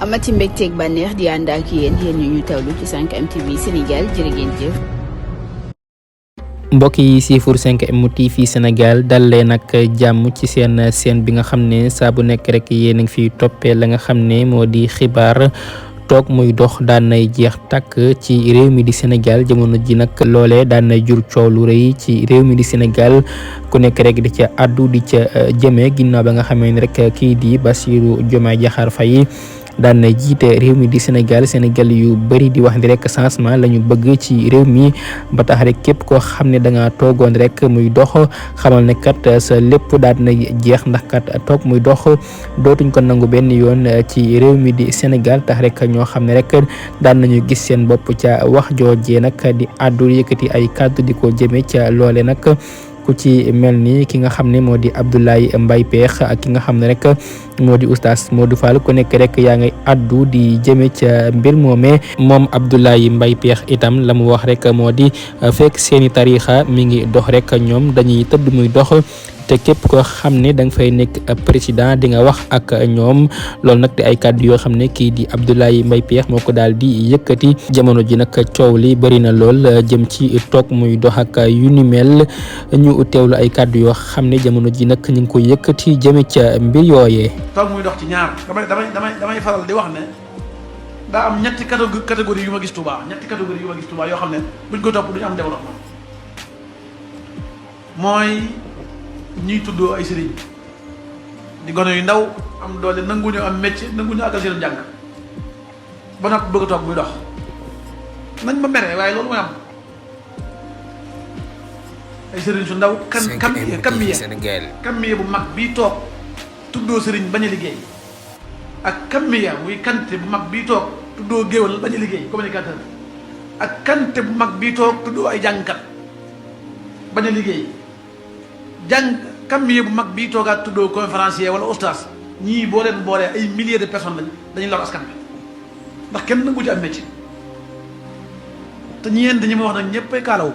amati mbégteeg bànneex di ànd ak yéen ñu tawlu ci 5M TV Sénégal jërë ngeen jëf. mbokk yi siifur 5M TV Sénégal dal leen nag jàmm ci seen bi nga xam ne saa bu nekk rek yéen a ngi fiy toppee la nga xam ne moo di xibaar toog muy dox daan nay jeex tàkk ci réew mi di Sénégal jamono ji nag loolee daan nay jur coow lu rëy ci réew mi di Sénégal ku nekk rek di ca addu di ca jëmee ginnaaw ba nga xamee ne rek kii di Bassirou Diomaye Diakhar Faye daan na jiite réew mi di Sénégal yu bëri di wax ni rek changement la ñu bëgg ci réew mi ba tax rek képp koo xam ne da ngaa toogoon rek muy dox xamal ne kat sa lépp daan na jeex ndax kat toog muy dox dootuñ ko nangu benn yoon ci réew mi di Sénégal tax rek ñoo xam ne rek daan nañu gis seen bopp ca wax joojee nag di àddu yëkkati ay kàddu di ko jëme ca loole nag ku ci mel ni ki nga xam ne moo di Abdoulaye Mbaye Pekh ak ki nga xam ne rek moo di oustaz Modou Fall ku nekk rek yaa ngay addu di jëme ca mbir moomee moom Abdoulaye Mbaye Pekh itam la mu wax rek moo di fekk seeni tariixa mi ngi dox rek ñoom dañuy tëdd muy dox te képp koo xam ne da nga fay nekk président di nga wax ak ñoom loolu nag di ay kàddu yoo xam ne kii di Abdoulaye Mbaye Pekh moo ko daal di yëkkati jamono ji nag coow li bëri na lool jëm ci toog muy dox ak yu ni mel ñu teewlu ay kàddu yoo xam ne jamono ji nag ñu ngi ko yëkkati jëme ca mbir yooyee. toog muy dox ci ñaar damay faral di wax ne daa am ñetti catégorie yu ma gis Touba yoo xam ne buñ ko topp duñu am développement mooy ñuy tuddoo ay sëriñ di gone yu ndaw am doole nanguñu am métier nanguñu àggal seen jàng ba noppi bëgg a toog muy dox nañ ma mere waaye loolu mooy am ay sëriñ su ndaw kammiye bu mag bii toog tuddoo sëriñ bañ a liggéey ak kammiya muy kante bu mag bii toog tuddoo géwal bañ a liggéey communicateur ak kante bu mag bii toog tuddoo ay jàngkat bañ a liggéey kammiye bu mag bii toogaat tuddoo conférencier wala oustaz ñii boo leen boolee ay milliers de personnes lañ dañuy lor askan bi ndax kenn nangu ci am métier te ñeent ñi ma wax nag ñëpp ay kaalawu